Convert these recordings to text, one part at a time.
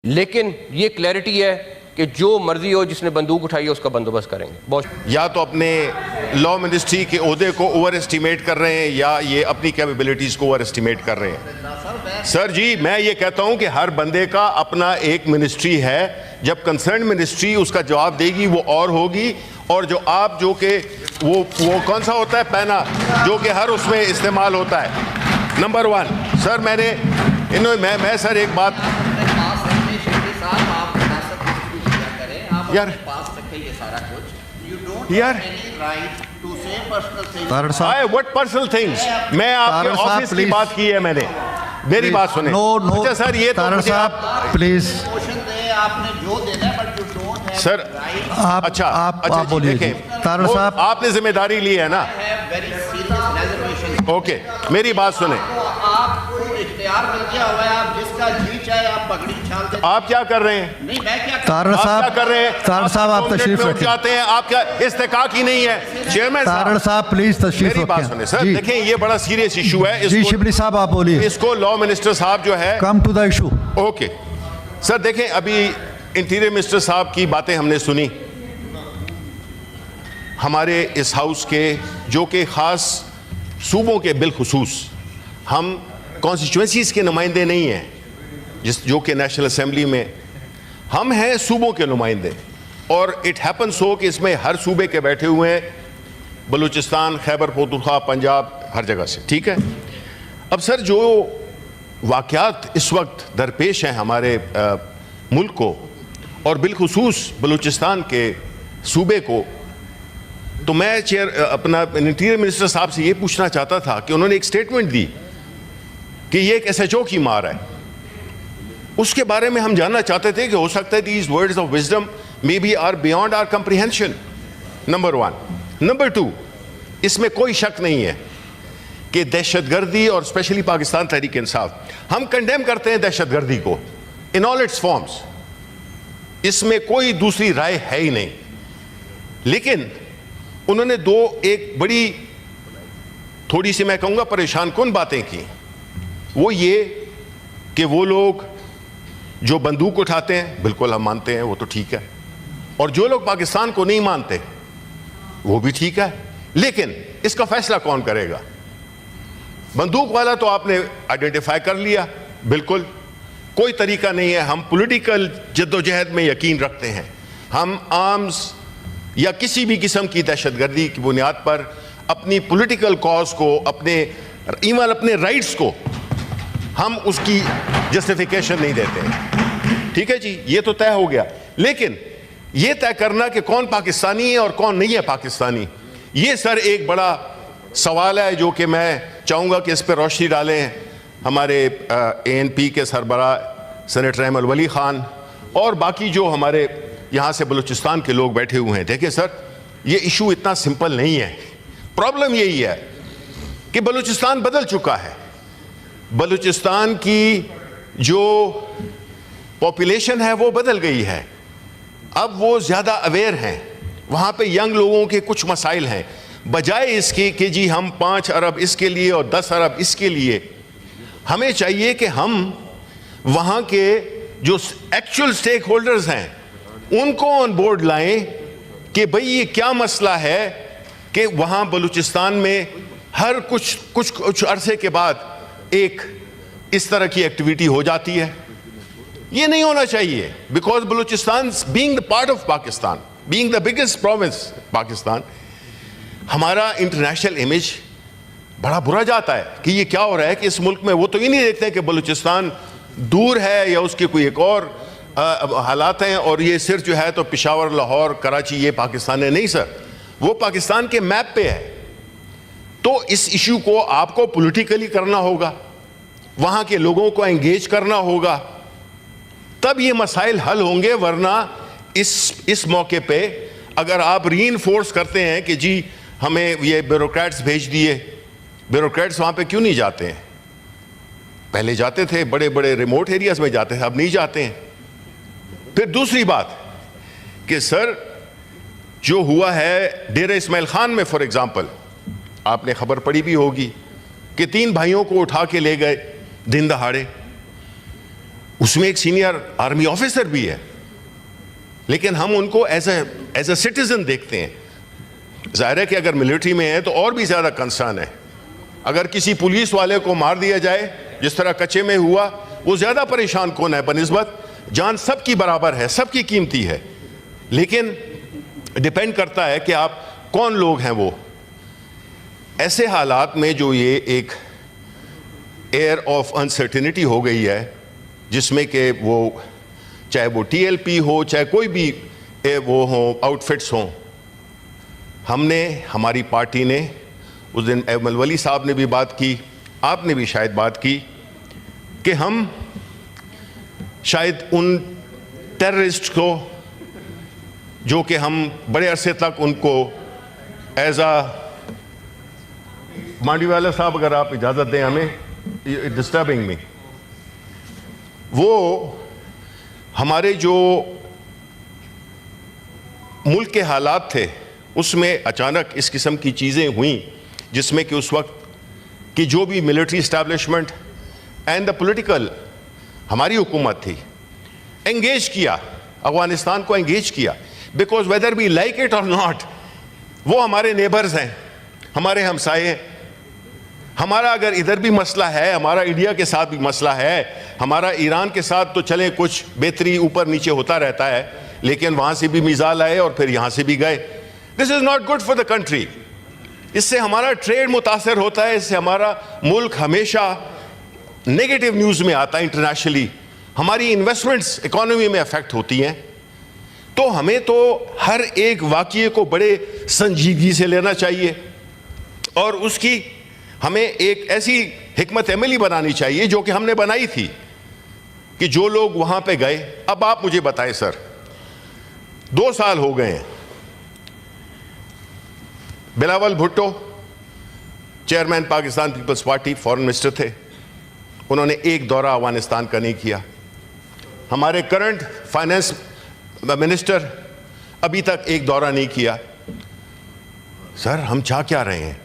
لیکن یہ کلیئرٹی ہے کہ جو مرضی ہو جس نے بندوق اٹھائی ہے اس کا بندوبست کریں گے. بہت یا تو اپنے لا منسٹری کے عہدے کو اوور اسٹیمیٹ کر رہے ہیں یا یہ اپنی کیپیبلٹیز کو اوور اسٹیمیٹ کر رہے ہیں. سر جی میں یہ کہتا ہوں کہ ہر بندے کا اپنا ایک منسٹری ہے. جب کنسرن منسٹری اس کا جواب دے گی وہ اور ہوگی. اور جو آپ جو کہ وہ کون سا ہوتا ہے پینا جو کہ ہر اس میں استعمال ہوتا ہے. نمبر ون سر میں سر ایک بات یار what personal things میں آپ کے آفس کی بات کی ہے میں نے. میری بات سنیں. اچھا سر یہ تو پلیز سر اچھا دیکھیں آپ نے ذمہ داری لی ہے نا. اوکے میری بات سنیں. آپ کیا کر رہے ہیں طاہر صاحب کر رہے ہیں صاحب آپ تشریف رکھیں. جاتے ہیں آپ کیا استحقاق ہی نہیں ہے. چیئرمین طاہر صاحب پلیز تشریف میری بات سنیں. سر دیکھیں یہ بڑا سیریس ایشو ہے. جی شبلی صاحب آپ بولیے. اس کو لا منسٹر صاحب جو ہے come to the issue. Okay sir دیکھیں ابھی انٹیریئر منسٹر صاحب کی باتیں ہم نے سنی ہمارے اس ہاؤس کے جو کہ خاص صوبوں کے بالخصوص ہم کانسٹیچوئنسیز کے نمائندے نہیں ہیں جو کہ نیشنل اسمبلی میں ہم ہیں صوبوں کے نمائندے. اور اٹ ہیپن سو کہ اس میں ہر صوبے کے بیٹھے ہوئے ہیں بلوچستان خیبر پختونخوا پنجاب ہر جگہ سے. ٹھیک ہے. اب سر جو واقعات اس وقت درپیش ہیں ہمارے ملک کو اور بالخصوص بلوچستان کے صوبے کو تو میں اپنا انٹیریئر منسٹر صاحب سے یہ پوچھنا چاہتا تھا کہ انہوں نے ایک سٹیٹمنٹ دی کہ یہ ایک ایس ایچ او کی مار ہے. اس کے بارے میں ہم جاننا چاہتے تھے کہ ہو سکتا ہے these words of wisdom may be are beyond our comprehension. Number one. Number two اس میں کوئی شک نہیں ہے کہ دہشت گردی اور اسپیشلی پاکستان تحریک انصاف ہم کنڈیم کرتے ہیں دہشت گردی کو ان آل اٹس فارمز. اس میں کوئی دوسری رائے ہے ہی نہیں. لیکن انہوں نے ایک بڑی تھوڑی سی میں کہوں گا پریشان کن باتیں کی. وہ یہ کہ وہ لوگ جو بندوق اٹھاتے ہیں بالکل ہم مانتے ہیں وہ تو ٹھیک ہے اور جو لوگ پاکستان کو نہیں مانتے وہ بھی ٹھیک ہے. لیکن اس کا فیصلہ کون کرے گا؟ بندوق والا تو آپ نے آئیڈینٹیفائی کر لیا. بالکل کوئی طریقہ نہیں ہے. ہم پولیٹیکل جدوجہد میں یقین رکھتے ہیں. ہم آرمز یا کسی بھی قسم کی دہشت گردی کی بنیاد پر اپنی پولیٹیکل کاز کو ایون اپنے رائٹس کو ہم اس کی جسٹیفیکیشن نہیں دیتے ہیں. ٹھیک ہے جی یہ تو طے ہو گیا. لیکن یہ طے کرنا کہ کون پاکستانی ہے اور کون نہیں ہے پاکستانی یہ سر ایک بڑا سوال ہے جو کہ میں چاہوں گا کہ اس پہ روشنی ڈالیں ہمارے اے این پی کے سربراہ سینیٹر احمد ولی خان اور باقی جو ہمارے یہاں سے بلوچستان کے لوگ بیٹھے ہوئے ہیں. دیکھیں سر یہ ایشو اتنا سمپل نہیں ہے. پرابلم یہی ہے کہ بلوچستان بدل چکا ہے. بلوچستان کی جو پاپولیشن ہے وہ بدل گئی ہے. اب وہ زیادہ اویئر ہیں. وہاں پہ ینگ لوگوں کے کچھ مسائل ہیں. بجائے اس کے کہ جی ہم 5 ارب اس کے لیے اور 10 ارب اس کے لیے ہمیں چاہیے کہ ہم وہاں کے جو ایکچوئل سٹیک ہولڈرز ہیں ان کو آن بورڈ لائیں کہ بھئی یہ کیا مسئلہ ہے کہ وہاں بلوچستان میں ہر کچھ عرصے کے بعد ایک اس طرح کی ایکٹیویٹی ہو جاتی ہے. یہ نہیں ہونا چاہیے because Balochistan being the part of Pakistan being the biggest province Pakistan ہمارا انٹرنیشنل امیج بڑا برا جاتا ہے کہ یہ کیا ہو رہا ہے کہ اس ملک میں وہ تو یہ نہیں دیکھتے کہ بلوچستان دور ہے یا اس کے کوئی ایک اور حالات ہیں اور یہ صرف جو ہے تو پشاور لاہور کراچی یہ پاکستان ہے. نہیں سر وہ پاکستان کے میپ پہ ہے. تو اس ایشو کو آپ کو پولیٹیکلی کرنا ہوگا وہاں کے لوگوں کو انگیج کرنا ہوگا تب یہ مسائل حل ہوں گے. ورنہ اس موقع پہ اگر آپ ری انفورس کرتے ہیں کہ جی ہمیں یہ بیوروکریٹس بھیج دیے. بیوروکریٹس وہاں پہ کیوں نہیں جاتے ہیں؟ پہلے جاتے تھے بڑے بڑے ریموٹ ایریاز میں جاتے تھے اب نہیں جاتے ہیں. پھر دوسری بات کہ سر جو ہوا ہے ڈیرہ اسماعیل خان میں فار ایگزامپل آپ نے خبر پڑھی بھی ہوگی کہ 3 بھائیوں کو اٹھا کے لے گئے دن دہاڑے. اس میں ایک سینئر آرمی آفیسر بھی ہے, لیکن ہم ان کو ایز اے سٹیزن دیکھتے ہیں. ظاہر ہے کہ اگر ملٹری میں ہے تو اور بھی زیادہ کنسرن ہے. اگر کسی پولیس والے کو مار دیا جائے جس طرح کچے میں ہوا, وہ زیادہ پریشان کون ہے بنسبت جان سب کی برابر ہے, سب کی قیمتی ہے, لیکن ڈیپینڈ کرتا ہے کہ آپ کون لوگ ہیں. وہ ایسے حالات میں جو یہ ایک ایئر آف انسرٹینٹی ہو گئی ہے, جس میں کہ وہ چاہے وہ ٹی ایل پی ہو, چاہے کوئی بھی وہ ہوں, آؤٹ فٹس ہوں, ہم نے, ہماری پارٹی نے, اس دن ایمل ولی صاحب نے بھی بات کی, آپ نے بھی شاید بات کی, کہ ہم شاید ان ٹیررسٹ کو جو کہ ہم بڑے عرصے تک ان کو ایز اے, مانڈی والا صاحب اگر آپ اجازت دیں ہمیں, ڈسٹربنگ می, وہ ہمارے جو ملک کے حالات تھے اس میں اچانک اس قسم کی چیزیں ہوئیں, جس میں کہ اس وقت کی جو بھی military establishment and the political ہماری حکومت تھی, انگیج کیا, افغانستان کو انگیج کیا, because whether we like it or not, وہ ہمارے نیبرز ہیں, ہمارے ہمسائے ہیں. ہمارا اگر ادھر بھی مسئلہ ہے, ہمارا انڈیا کے ساتھ بھی مسئلہ ہے, ہمارا ایران کے ساتھ تو چلیں کچھ بہتری اوپر نیچے ہوتا رہتا ہے, لیکن وہاں سے بھی میزائل آئے اور پھر یہاں سے بھی گئے. This is not good for the country. اس سے ہمارا ٹریڈ متاثر ہوتا ہے, اس سے ہمارا ملک ہمیشہ نیگیٹو نیوز میں آتا ہے انٹرنیشنلی, ہماری انویسٹمنٹس اکانومی میں افیکٹ ہوتی ہیں. تو ہمیں تو ہر ایک واقعے کو بڑے سنجیدگی سے لینا چاہیے, اور اس کی ہمیں ایک ایسی حکمت عملی بنانی چاہیے جو کہ ہم نے بنائی تھی, کہ جو لوگ وہاں پہ گئے. اب آپ مجھے بتائیں سر, 2 سال ہو گئے ہیں, Bilawal Bhutto chairman Pakistan Peoples Party, foreign minister تھے, انہوں نے ایک دورہ افغانستان کا نہیں کیا. ہمارے کرنٹ فائنانس منسٹر ابھی تک ایک دورہ نہیں کیا. سر ہم چاہ کیا رہے ہیں؟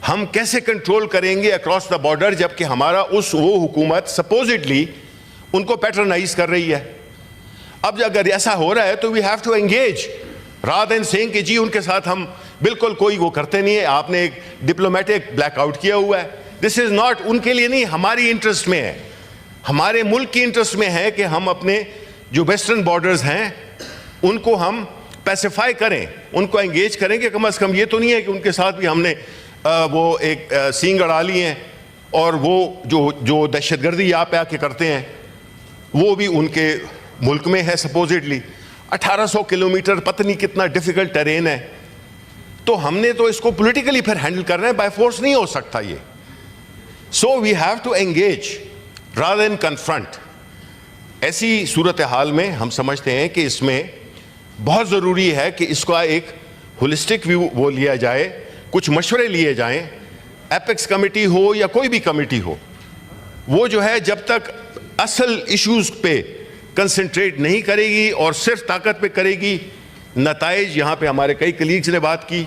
ہم کیسے کنٹرول کریں گے اکراس دا بارڈر, جبکہ ہمارا وہ حکومت سپوزڈلی ان کو پیٹرنائز کر رہی ہے. اب اگر ایسا ہو رہا ہے تو we have to engage, rather than seeing کہ جی ان کے ساتھ ہم بالکل کوئی وہ کرتے نہیں ہے, آپ نے ایک ڈپلومیٹک بلیک آؤٹ کیا ہوا ہے. دس از ناٹ ان کے لیے نہیں, ہماری انٹرسٹ میں ہے, ہمارے ملک کی انٹرسٹ میں ہے کہ ہم اپنے جو ویسٹرن بارڈرز ہیں ان کو ہم پیسیفائی کریں, ان کو انگیج کریں, کہ کم از کم یہ تو نہیں ہے کہ ان کے ساتھ بھی ہم نے وہ ایک سینگ اڑا لی ہیں, اور وہ جو دہشت گردی یہاں پہ آ کے کرتے ہیں وہ بھی ان کے ملک میں ہے سپوزڈلی. 1800 کلومیٹر پتہ نہیں کتنا ڈیفیکلٹ ٹرین ہے, تو ہم نے تو اس کو پولیٹیکلی پھر ہینڈل کرنا ہے, بائی فورس نہیں ہو سکتا یہ. So we have to engage rather than confront. ایسی صورتحال میں ہم سمجھتے ہیں کہ اس میں بہت ضروری ہے کہ اس کا ایک ہولسٹک ویو وہ لیا جائے, کچھ مشورے لیے جائیں, ایپیکس کمیٹی ہو یا کوئی بھی کمیٹی ہو, وہ جو ہے جب تک اصل ایشوز پہ کنسنٹریٹ نہیں کرے گی اور صرف طاقت پہ کرے گی, نتائج, یہاں پہ ہمارے کئی کلیگز نے بات کی,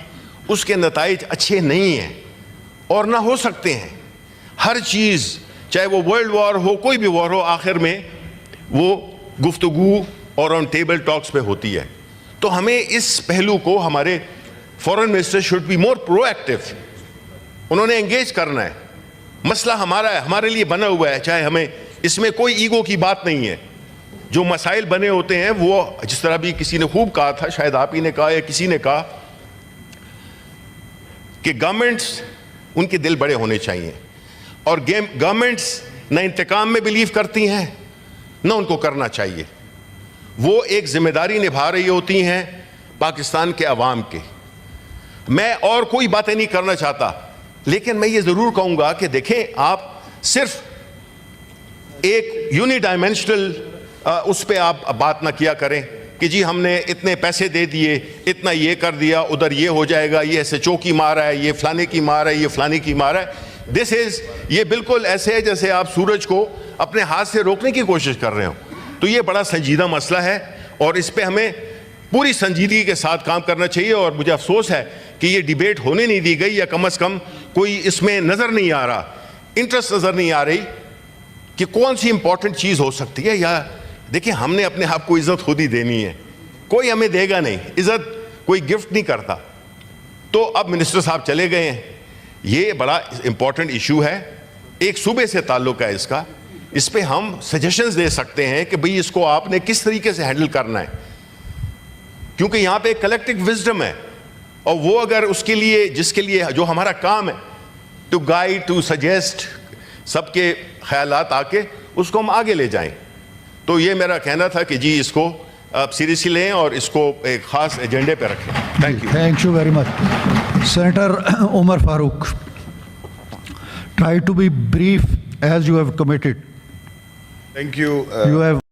اس کے نتائج اچھے نہیں ہیں اور نہ ہو سکتے ہیں. ہر چیز چاہے وہ ورلڈ وار ہو, کوئی بھی وار ہو, آخر میں وہ گفتگو اور آن ٹیبل ٹاکس پہ ہوتی ہے. تو ہمیں اس پہلو کو, ہمارے foreign minister should be more proactive, انہوں نے انگیج کرنا ہے. مسئلہ ہمارا ہے, ہمارے لیے بنا ہوا ہے, چاہے ہمیں اس میں کوئی ایگو کی بات نہیں ہے. جو مسائل بنے ہوتے ہیں وہ, جس طرح بھی کسی نے خوب کہا تھا, شاید آپ ہی نے کہا یا کسی نے کہا, کہ گورنمنٹس ان کے دل بڑے ہونے چاہیے, اور گورنمنٹس نہ انتقام میں بلیو کرتی ہیں نہ ان کو کرنا چاہیے. وہ ایک ذمہ داری نبھا رہی ہوتی ہیں پاکستان کے عوام کے. میں اور کوئی باتیں نہیں کرنا چاہتا, لیکن میں یہ ضرور کہوں گا کہ دیکھیں, آپ صرف ایک یونی ڈائمینشنل اس پہ آپ بات نہ کیا کریں کہ جی ہم نے اتنے پیسے دے دیے, اتنا یہ کر دیا, ادھر یہ ہو جائے گا, یہ ایسے چوکی مار رہا ہے, یہ فلانے کی مار ہے, یہ فلانے کی مار ہے. دس از, یہ بالکل ایسے ہے جیسے آپ سورج کو اپنے ہاتھ سے روکنے کی کوشش کر رہے ہو. تو یہ بڑا سنجیدہ مسئلہ ہے اور اس پہ ہمیں پوری سنجیدگی کے ساتھ کام کرنا چاہیے. اور مجھے افسوس ہے کہ یہ ڈیبیٹ ہونے نہیں دی گئی, یا کم از کم کوئی اس میں نظر نہیں آ رہا, انٹرسٹ نظر نہیں آ رہی کہ کون سی امپورٹنٹ چیز ہو سکتی ہے. یا دیکھیں ہم نے اپنے آپ کو عزت خود ہی دینی ہے, کوئی ہمیں دے گا نہیں, عزت کوئی گفٹ نہیں کرتا. تو اب منسٹر صاحب چلے گئے ہیں, یہ بڑا امپورٹنٹ ایشو ہے, ایک صوبے سے تعلق ہے اس کا, اس پہ ہم سجیشنز دے سکتے ہیں کہ بھئی اس کو آپ نے کس طریقے سے ہینڈل کرنا ہے, کیونکہ یہاں پہ ایک کلیکٹیو وزڈم ہے, اور وہ اگر اس کے لیے جس کے لیے جو ہمارا کام ہے ٹو گائیڈ ٹو سجیسٹ, سب کے خیالات آ کے اس کو ہم آگے لے جائیں. تو یہ میرا کہنا تھا کہ جی اس کو آپ سیریسلی لیں اور اس کو ایک خاص ایجنڈے پہ رکھیں. Thank you. Thank you very much. Senator Umar Farooq, try to be brief as you have committed. Thank you. You have